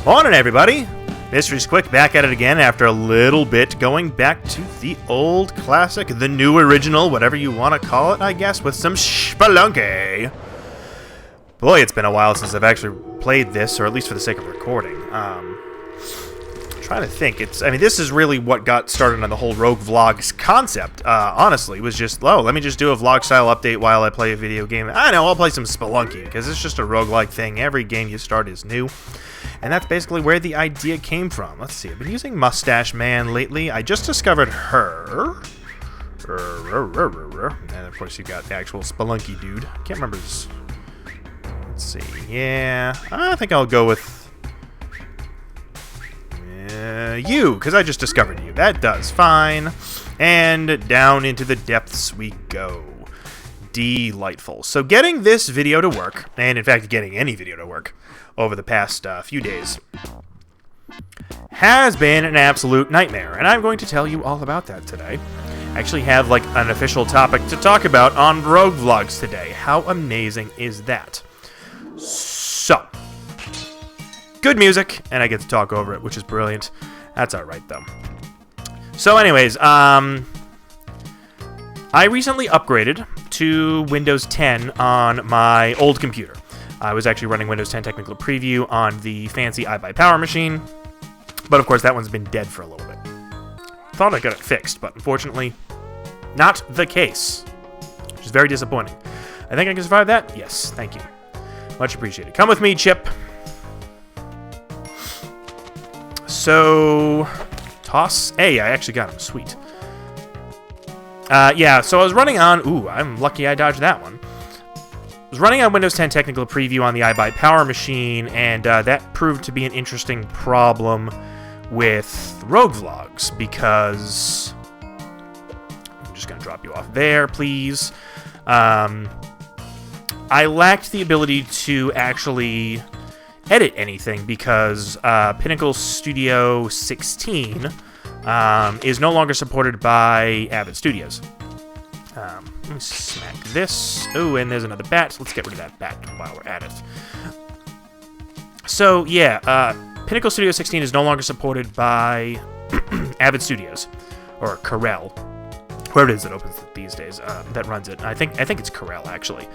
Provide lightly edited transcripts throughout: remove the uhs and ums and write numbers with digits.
Morning, everybody! Mystery's Quick back at it again after a little bit, going back to the old classic, the new original, whatever you want to call it, I guess, with some Spelunky. Boy, it's been a while since I've actually played this, or at least for the sake of recording. Trying to think. This is really what got started on the whole RogueVlogs concept, honestly, was just, let me just do a vlog-style update while I play a video game. I know, I'll play some Spelunky, because it's just a roguelike thing. Every game you start is new. And that's basically where the idea came from. Let's see, I've been using Mustache Man lately. I just discovered her. And of course you got the actual Spelunky dude. I can't remember his... Let's see, yeah. I think I'll go with... you, because I just discovered you. That does fine. And down into the depths we go. Delightful. So getting this video to work, and in fact getting any video to work, over the past few days has been an absolute nightmare, and I'm going to tell you all about that today. I actually have like an official topic to talk about on RogueVlogs today. How amazing is that? So, good music, and I get to talk over it, which is brilliant. That's alright, though. So anyways, I recently upgraded to Windows 10 on my old computer. I was actually running Windows 10 Technical Preview on the fancy iBuyPower machine, but of course that one's been dead for a little bit. Thought I got it fixed, but unfortunately, not the case, which is very disappointing. I think I can survive that? Yes, thank you. Much appreciated. Come with me, Chip. So, toss. Hey, I actually got him. Sweet. Yeah, so I was running on... Ooh, I'm lucky I dodged that one. I was running on Windows 10 Technical Preview on the iBuyPower machine, and that proved to be an interesting problem with RogueVlogs, because... I'm just going to drop you off there, please. I lacked the ability to actually edit anything, because Pinnacle Studio 16 is no longer supported by Avid Studios. Let me smack this. Oh, and there's another bat. Let's get rid of that bat while we're at it. So, yeah, Pinnacle Studio 16 is no longer supported by Avid Studios, or Corel, whoever it is that opens it these days, that runs it. I think it's Corel, actually.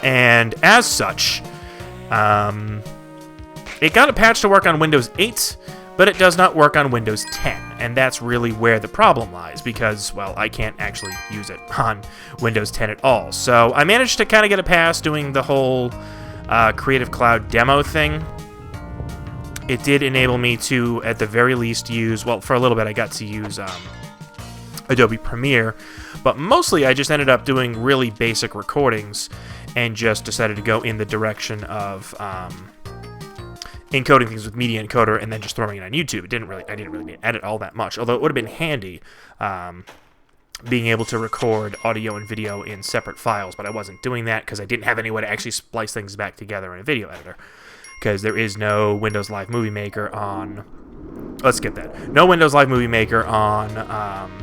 And as such, it got a patch to work on Windows 8, but it does not work on Windows 10, and that's really where the problem lies, because, well, I can't actually use it on Windows 10 at all. So I managed to kind of get a pass doing the whole Creative Cloud demo thing. It did enable me to, at the very least, use, well, for a little bit I got to use Adobe Premiere, but mostly I just ended up doing really basic recordings and just decided to go in the direction of encoding things with Media Encoder and then just throwing it on YouTube. I didn't really need to edit all that much, although it would have been handy being able to record audio and video in separate files, but I wasn't doing that because I didn't have any way to actually splice things back together in a video editor, because there is no Windows Live Movie Maker on... Let's skip that. No Windows Live Movie Maker on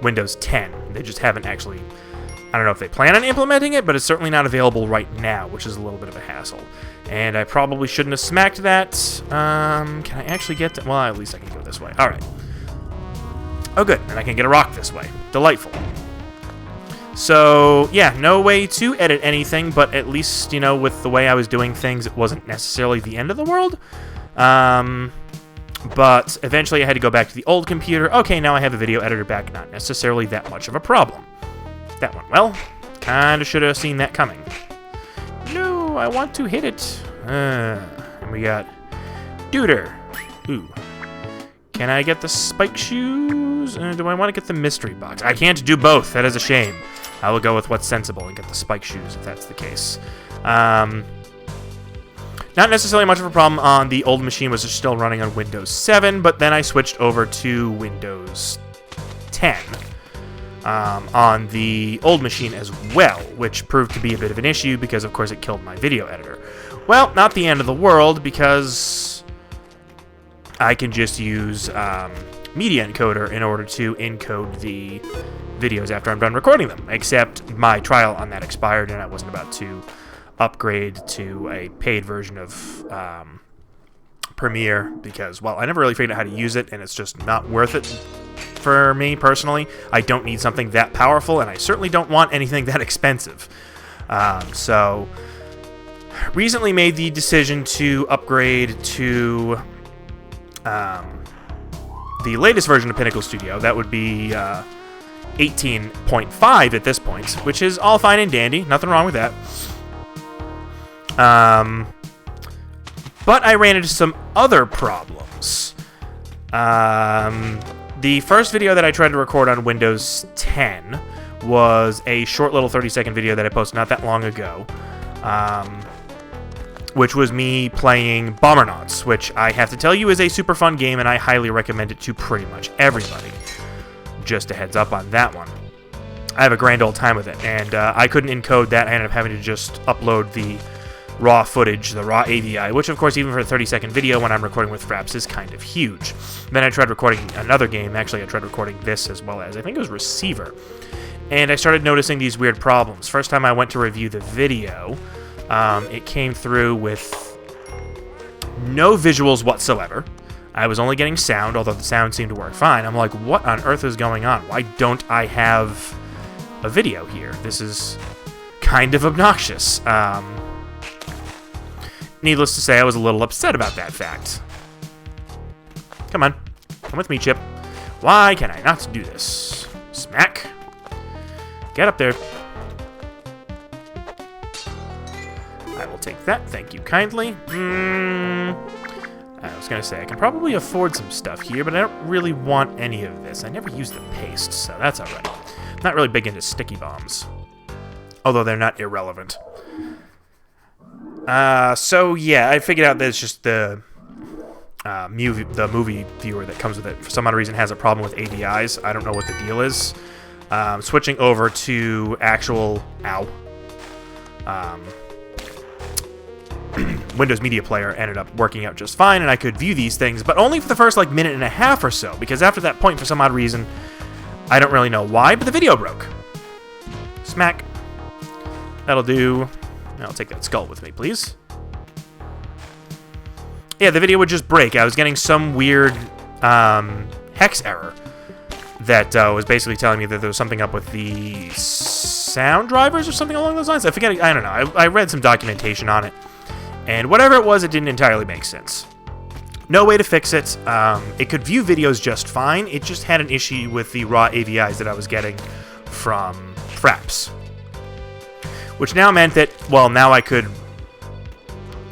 Windows 10. They just haven't actually... I don't know if they plan on implementing it, but it's certainly not available right now, which is a little bit of a hassle. And I probably shouldn't have smacked that. Can I actually get to... Well, at least I can go this way. All right. Oh, good. And I can get a rock this way. Delightful. So, yeah, no way to edit anything, but at least, you know, with the way I was doing things, it wasn't necessarily the end of the world. But eventually I had to go back to the old computer. Okay, now I have a video editor back. Not necessarily that much of a problem. That one, well, kind of should have seen that coming. No, I want to hit it. And we got Duder. Ooh. Can I get the spike shoes? Do I want to get the mystery box? I can't do both. That is a shame. I will go with what's sensible and get the spike shoes if that's the case. Not necessarily much of a problem on the old machine, was still running on Windows 7, but then I switched over to Windows 10. On the old machine as well, which proved to be a bit of an issue because, of course, it killed my video editor. Well, not the end of the world, because I can just use Media Encoder in order to encode the videos after I'm done recording them, except my trial on that expired and I wasn't about to upgrade to a paid version of Premiere because, well, I never really figured out how to use it, and it's just not worth it for me personally. I don't need something that powerful, and I certainly don't want anything that expensive. So, recently made the decision to upgrade to the latest version of Pinnacle Studio. That would be 18.5 at this point, which is all fine and dandy. Nothing wrong with that. But I ran into some other problems. The first video that I tried to record on Windows 10 was a short little 30-second video that I posted not that long ago, which was me playing Bombernauts, which I have to tell you is a super fun game, and I highly recommend it to pretty much everybody. Just a heads up on that one. I have a grand old time with it, and I couldn't encode that. I ended up having to just upload the raw footage, the raw AVI, which of course even for a 30-second video when I'm recording with Fraps is kind of huge. Then I tried recording another game. Actually, I tried recording this as well as, I think it was Receiver. And I started noticing these weird problems. First time I went to review the video, it came through with no visuals whatsoever. I was only getting sound, although the sound seemed to work fine. I'm like, what on earth is going on? Why don't I have a video here? This is kind of obnoxious. Needless to say, I was a little upset about that fact. Come on. Come with me, Chip. Why can I not do this? Smack. Get up there. I will take that. Thank you kindly. I was going to say, I can probably afford some stuff here, but I don't really want any of this. I never use the paste, so that's alright. I'm not really big into sticky bombs. Although they're not irrelevant. So yeah, I figured out that it's just the movie viewer that comes with it. For some odd reason, has a problem with AVIs. I don't know what the deal is. Switching over to actual Windows Media Player ended up working out just fine, and I could view these things, but only for the first like minute and a half or so, because after that point, for some odd reason, I don't really know why, but the video broke. Smack. That'll do. I'll take that skull with me, please. Yeah, the video would just break. I was getting some weird hex error that was basically telling me that there was something up with the sound drivers or something along those lines. I forget. I don't know. I read some documentation on it, and whatever it was, it didn't entirely make sense. No way to fix it. It could view videos just fine. It just had an issue with the raw AVIs that I was getting from Fraps. Which now meant that, well, now I could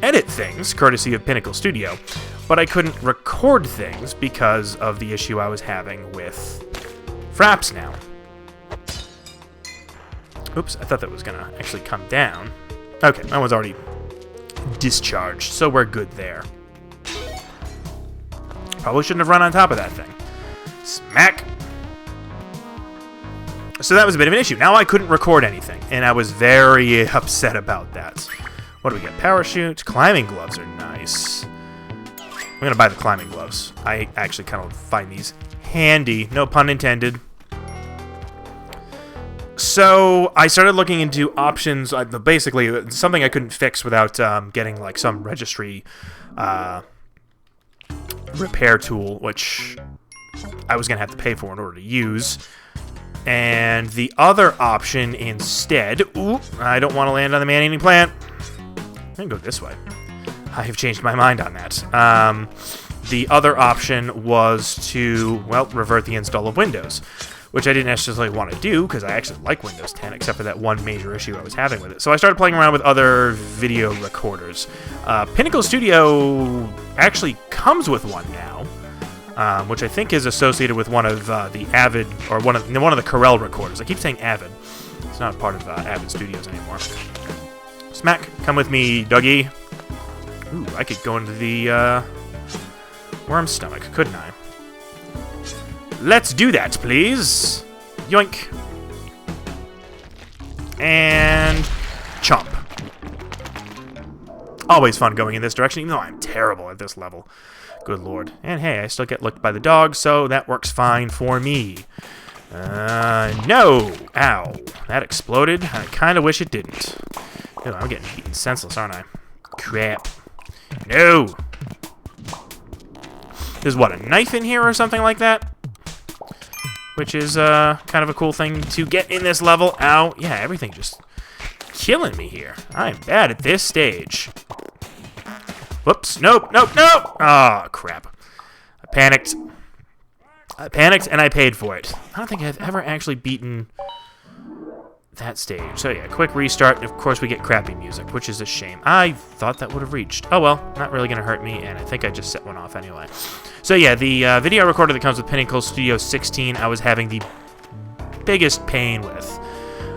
edit things, courtesy of Pinnacle Studio, but I couldn't record things because of the issue I was having with Fraps now. Oops, I thought that was going to actually come down. Okay, that one's already discharged, so we're good there. Probably shouldn't have run on top of that thing. Smack! So that was a bit of an issue. Now I couldn't record anything, and I was very upset about that. What do we get? Parachute. Climbing gloves are nice. I'm going to buy the climbing gloves. I actually kind of find these handy. No pun intended. So I started looking into options. Basically, something I couldn't fix without getting like some registry repair tool, which I was going to have to pay for in order to use. And the other option instead... Ooh, I don't want to land on the man-eating plant. I'm going to go this way. I have changed my mind on that. The other option was to, well, revert the install of Windows, which I didn't necessarily want to do because I actually like Windows 10, except for that one major issue I was having with it. So I started playing around with other video recorders. Pinnacle Studio actually comes with one now. Which I think is associated with one of the Avid, or one of the Corel recorders. I keep saying Avid. It's not part of Avid Studios anymore. Smack, come with me, doggy. Ooh, I could go into the worm's stomach, couldn't I? Let's do that, please. Yoink. And chomp. Always fun going in this direction, even though I'm terrible at this level. Good lord. And hey, I still get licked by the dog, so that works fine for me. No! Ow. That exploded. I kind of wish it didn't. Oh, I'm getting beaten senseless, aren't I? Crap. No! There's, what, a knife in here or something like that? Which is kind of a cool thing to get in this level. Ow. Yeah, everything just killing me here. I'm bad at this stage. Whoops. Nope, nope, nope! Oh, crap. I panicked. I panicked, and I paid for it. I don't think I've ever actually beaten that stage. So yeah, quick restart, and of course we get crappy music, which is a shame. I thought that would have reached. Oh well, not really going to hurt me, and I think I just set one off anyway. So yeah, the video recorder that comes with Pinnacle Studio 16, I was having the biggest pain with.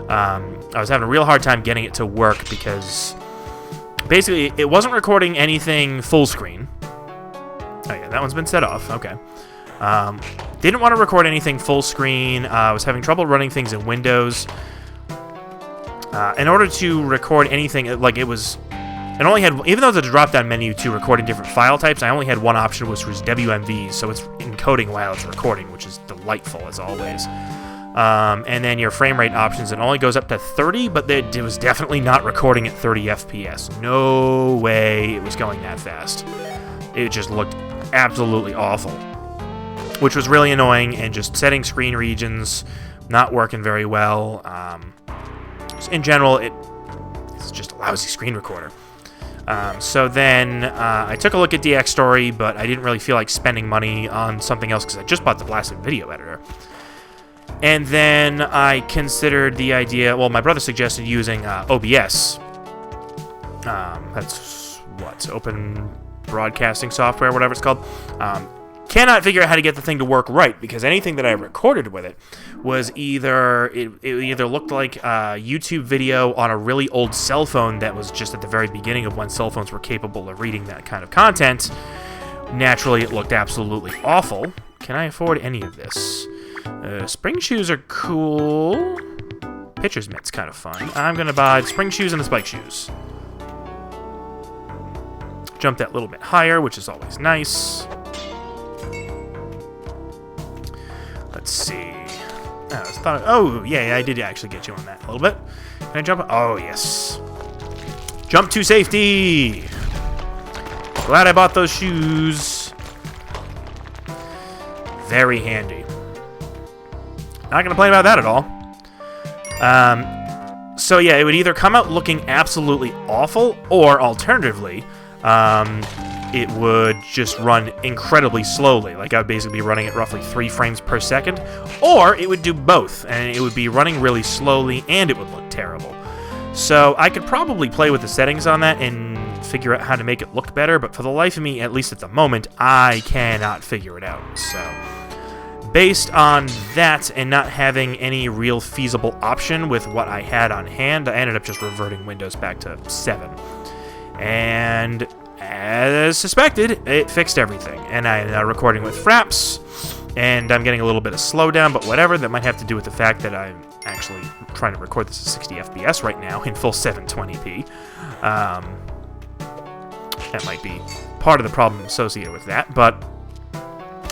I was having a real hard time getting it to work because basically it wasn't recording anything full screen. Oh yeah, that one's been set off. Okay. Didn't want to record anything full screen. I was having trouble running things in Windows. In order to record anything, like it only had, even though there's a drop-down menu to record in different file types, I only had one option, which was WMV, so it's encoding while it's recording, which is delightful as always. And then your frame rate options, it only goes up to 30, but it was definitely not recording at 30 FPS. No way it was going that fast. It just looked absolutely awful, which was really annoying, and just setting screen regions, not working very well. In general, it's just a lousy screen recorder. So then I took a look at DX Story, but I didn't really feel like spending money on something else because I just bought the blasted video editor. And then I considered the idea, well, my brother suggested using OBS. That's what, Open Broadcasting Software, whatever it's called. Cannot figure out how to get the thing to work right, because anything that I recorded with it was either it either looked like a YouTube video on a really old cell phone that was just at the very beginning of when cell phones were capable of reading that kind of content. Naturally, it looked absolutely awful. Can I afford any of this? Spring shoes are cool. Pitcher's mitt's kind of fun. I'm gonna buy the spring shoes and the spike shoes. Jump that little bit higher, which is always nice. Let's see. Oh, yeah, I did actually get you on that a little bit. Can I jump? Oh, yes. Jump to safety! Glad I bought those shoes. Very handy. Not going to complain about that at all. So, yeah, it would either come out looking absolutely awful, or alternatively, it would just run incredibly slowly. Like, I would basically be running at roughly 3 frames per second. Or it would do both, and it would be running really slowly, and it would look terrible. So I could probably play with the settings on that and figure out how to make it look better, but for the life of me, at least at the moment, I cannot figure it out. So based on that and not having any real feasible option with what I had on hand, I ended up just reverting Windows back to 7. And as suspected, it fixed everything, and I'm now recording with Fraps, and I'm getting a little bit of slowdown, but whatever. That might have to do with the fact that I'm actually trying to record this at 60 FPS right now in full 720p. That might be part of the problem associated with that, but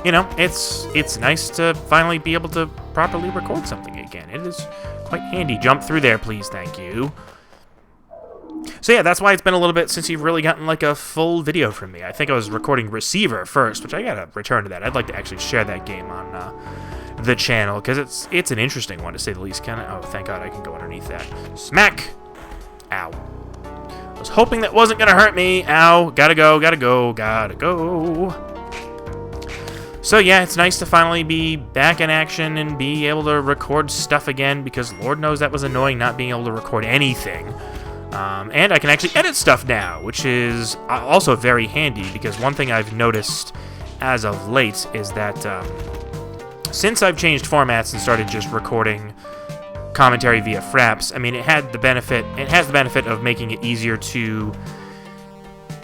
you know, it's nice to finally be able to properly record something again. It is quite handy. Jump through there, please. Thank you. So yeah, that's why it's been a little bit since you've really gotten like a full video from me. I think I was recording Receiver first, which I gotta return to that. I'd like to actually share that game on the channel, because it's an interesting one to say the least. Oh, thank God I can go underneath that. Smack! Ow. I was hoping that wasn't gonna hurt me. Ow. Gotta go, gotta go, gotta go. So yeah, it's nice to finally be back in action and be able to record stuff again, because Lord knows that was annoying not being able to record anything. And I can actually edit stuff now, which is also very handy, because one thing I've noticed as of late is that since I've changed formats and started just recording commentary via Fraps, I mean, it has the benefit of making it easier to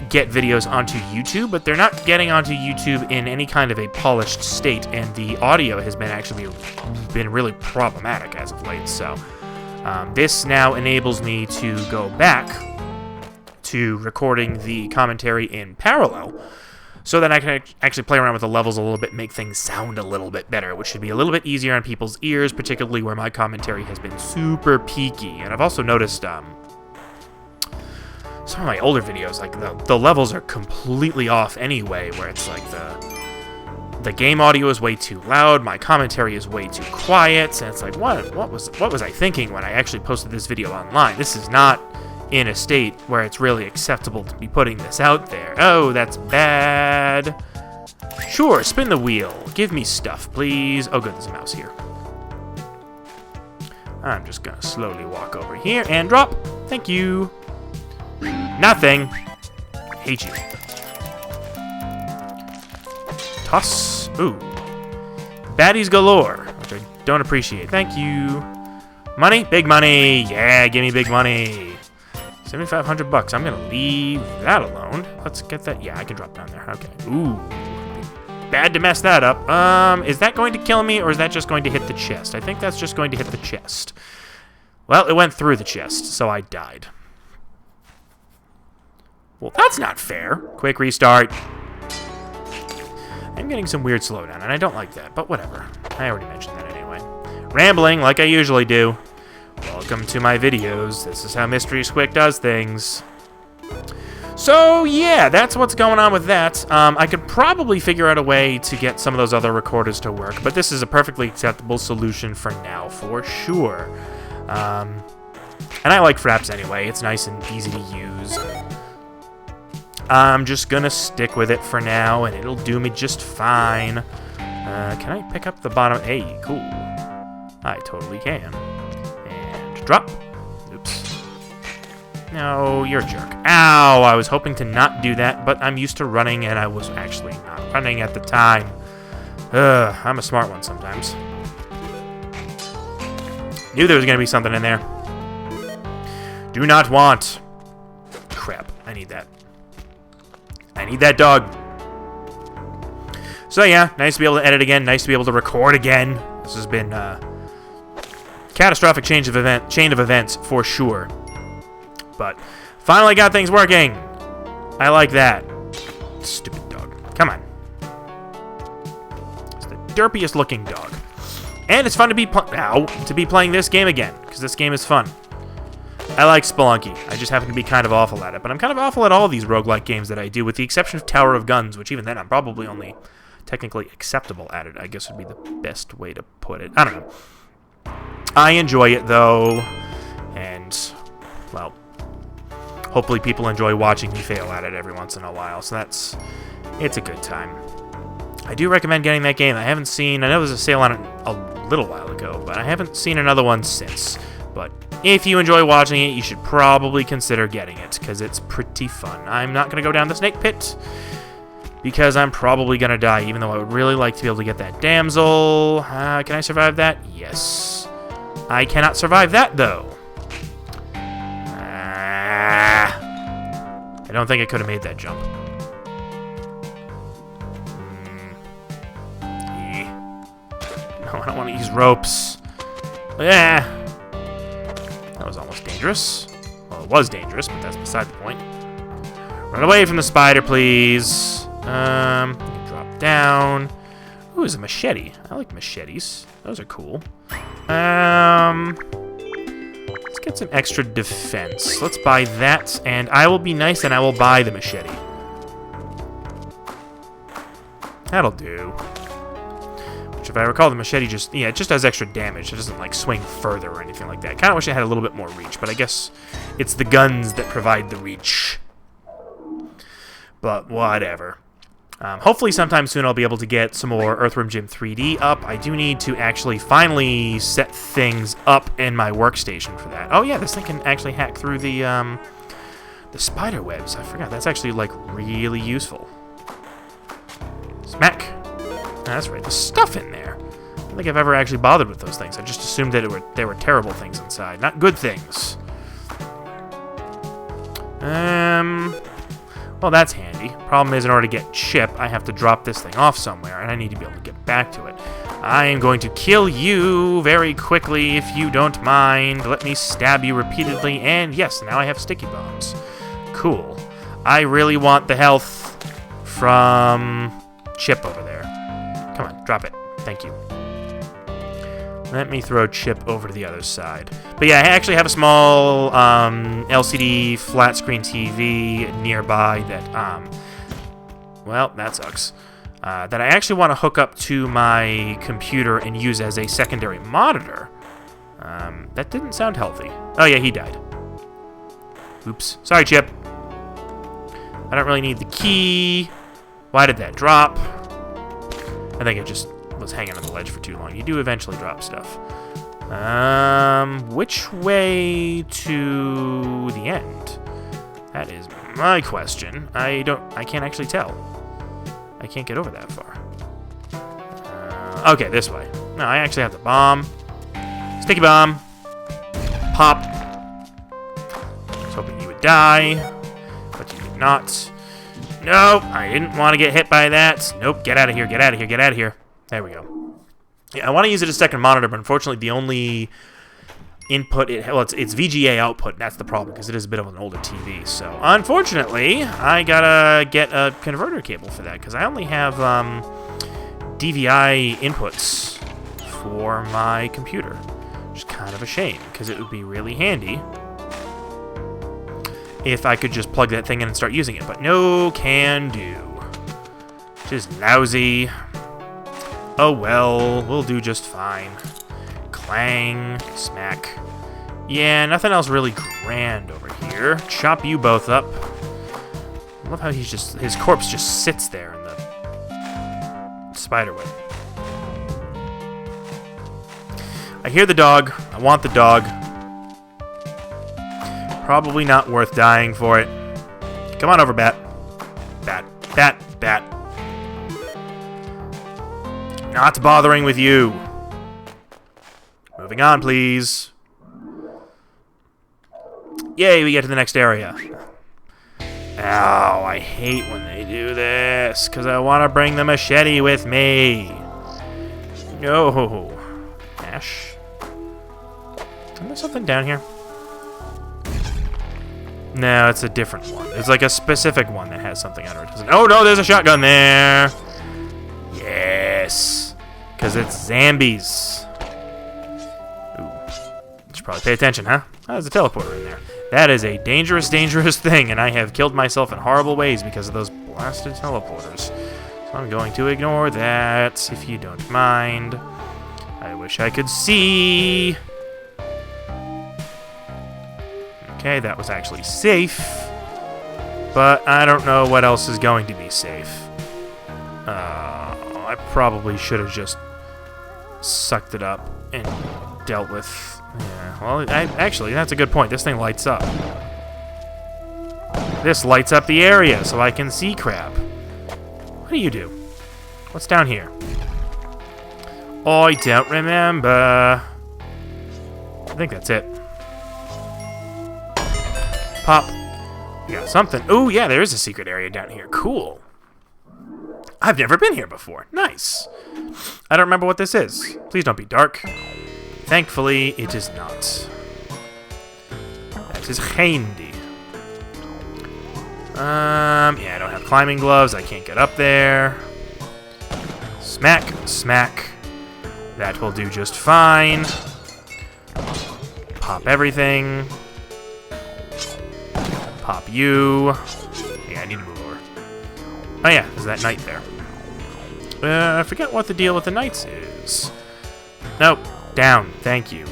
get videos onto YouTube, but they're not getting onto YouTube in any kind of a polished state, and the audio has been really problematic as of late. So this now enables me to go back to recording the commentary in parallel, so that I can actually play around with the levels a little bit, make things sound a little bit better, which should be a little bit easier on people's ears, particularly where my commentary has been super peaky. And I've also noticed some of my older videos, like the levels are completely off anyway, where it's like the game audio is way too loud, my commentary is way too quiet, and it's like, what was I thinking when I actually posted this video online? This is not in a state where it's really acceptable to be putting this out there. Oh, that's bad. Sure, spin the wheel. Give me stuff, please. Oh, good, there's a mouse here. I'm just gonna slowly walk over here and drop. Thank you. Nothing. I hate you. Toss. Ooh. Baddies galore, which I don't appreciate. Thank you. Money? Big money. Yeah, give me big money. 7,500 bucks. I'm gonna leave that alone. Let's get that. Yeah, I can drop down there. Okay. Ooh. Bad to mess that up. Is that going to kill me, or is that just going to hit the chest? I think that's just going to hit the chest. Well, it went through the chest, so I died. Well, that's not fair. Quick restart. I'm getting some weird slowdown, and I don't like that, but whatever. I already mentioned that anyway. Rambling, like I usually do. Welcome to my videos. This is how Mystery Squick does things. So, yeah, that's what's going on with that. I could probably figure out a way to get some of those other recorders to work, but this is a perfectly acceptable solution for now, for sure. And I like Fraps anyway. It's nice and easy to use. I'm just gonna stick with it for now, and it'll do me just fine. Can I pick up the bottom? Hey, cool. I totally can. And drop. Oops. No, you're a jerk. Ow! I was hoping to not do that, but I'm used to running, and I was actually not running at the time. I'm a smart one sometimes. Knew there was gonna be something in there. Do not want. Crap, I need that. I need that dog. So yeah, nice to be able to edit again. Nice to be able to record again. This has been catastrophic chain of events for sure. But finally got things working. I like that. Stupid dog. Come on. It's the derpiest looking dog. And it's fun to be playing this game again, because this game is fun. I like Spelunky. I just happen to be kind of awful at it. But I'm kind of awful at all these roguelike games that I do, with the exception of Tower of Guns, which even then I'm probably only technically acceptable at it, I guess would be the best way to put it. I don't know. I enjoy it, though. And, well, hopefully people enjoy watching me fail at it every once in a while. So it's a good time. I do recommend getting that game. I haven't seen, I know there's a sale on it a little while ago, but I haven't seen another one since. But if you enjoy watching it, you should probably consider getting it, because it's pretty fun. I'm not going to go down the snake pit, because I'm probably going to die, even though I would really like to be able to get that damsel. Can I survive that? Yes. I cannot survive that, though. I don't think I could have made that jump. No, I don't want to use ropes. That was almost dangerous. Well, it was dangerous, but that's beside the point. Run away from the spider, please. You can drop down. Ooh, there's a machete. I like machetes. Those are cool. Let's get some extra defense. Let's buy that, and I will be nice and I will buy the machete. That'll do. Which, if I recall, the machete it just does extra damage. It doesn't, like, swing further or anything like that. Kind of wish it had a little bit more reach, but I guess it's the guns that provide the reach. But whatever. Hopefully sometime soon I'll be able to get some more Earthworm Jim 3D up. I do need to actually finally set things up in my workstation for that. Oh yeah, this thing can actually hack through the spider webs. I forgot. That's actually, like, really useful. Smack. That's right, there's stuff in there. I don't think I've ever actually bothered with those things. I just assumed that there were terrible things inside, not good things. Well, that's handy. Problem is, in order to get Chip, I have to drop this thing off somewhere, and I need to be able to get back to it. I am going to kill you very quickly, if you don't mind. Let me stab you repeatedly, and yes, now I have sticky bombs. Cool. I really want the health from Chip over there. Come on, drop it. Thank you. Let me throw Chip over to the other side. But yeah, I actually have a small LCD flat screen TV nearby that, well, that sucks. That I actually want to hook up to my computer and use as a secondary monitor. That didn't sound healthy. Oh yeah, he died. Oops. Sorry, Chip. I don't really need the key. Why did that drop? I think it just was hanging on the ledge for too long. You do eventually drop stuff. Which way to the end? That is my question. I can't actually tell. I can't get over that far. Okay, this way. No, I actually have the bomb. Sticky bomb. Pop. I was hoping you would die, but you did not. No, I didn't want to get hit by that. Nope, get out of here, get out of here, get out of here. There we go. Yeah, I want to use it as a second monitor, but unfortunately the only input, it's VGA output, and that's the problem, because it is a bit of an older TV. So, unfortunately, I gotta get a converter cable for that, because I only have DVI inputs for my computer, which is kind of a shame, because it would be really handy if I could just plug that thing in and start using it, but no can do. Which is lousy. Oh well, we'll do just fine. Clang, smack. Yeah, nothing else really grand over here. Chop you both up. I love how his corpse just sits there in the spiderweb. I hear the dog. I want the dog. Probably not worth dying for it. Come on over, Bat. Bat, Bat, Bat. Not bothering with you. Moving on, please. Yay, we get to the next area. Ow, I hate when they do this, because I want to bring the machete with me. No. Ash. Isn't there something down here? No, it's a different one. It's like a specific one that has something under it. Oh no, there's a shotgun there. Yes. Because it's zombies. Ooh. Should probably pay attention, huh? Oh, there's a teleporter in there. That is a dangerous, dangerous thing, and I have killed myself in horrible ways because of those blasted teleporters. So I'm going to ignore that, if you don't mind. I wish I could see. Okay, that was actually safe, but I don't know what else is going to be safe. I probably should have just sucked it up and dealt with... Yeah, well, actually, that's a good point. This thing lights up. This lights up the area so I can see crap. What do you do? What's down here? I don't remember. I think that's it. Pop. We got something. Oh, yeah, there is a secret area down here. Cool. I've never been here before. Nice. I don't remember what this is. Please don't be dark. Thankfully, it is not. That is handy. Yeah, I don't have climbing gloves. I can't get up there. Smack, smack. That will do just fine. Pop everything. Pop you. Yeah, I need to move over. Oh yeah, there's that knight there. I forget what the deal with the knights is. Nope. Down. Thank you.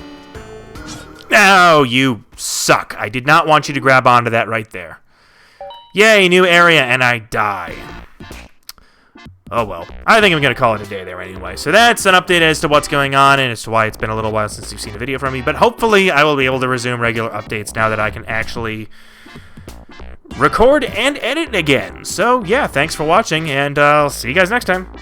No, you suck. I did not want you to grab onto that right there. Yay, new area, and I die. Oh well. I think I'm going to call it a day there anyway. So that's an update as to what's going on and as to why it's been a little while since you've seen a video from me. But hopefully I will be able to resume regular updates now that I can actually record and edit again. So yeah, thanks for watching, and I'll see you guys next time.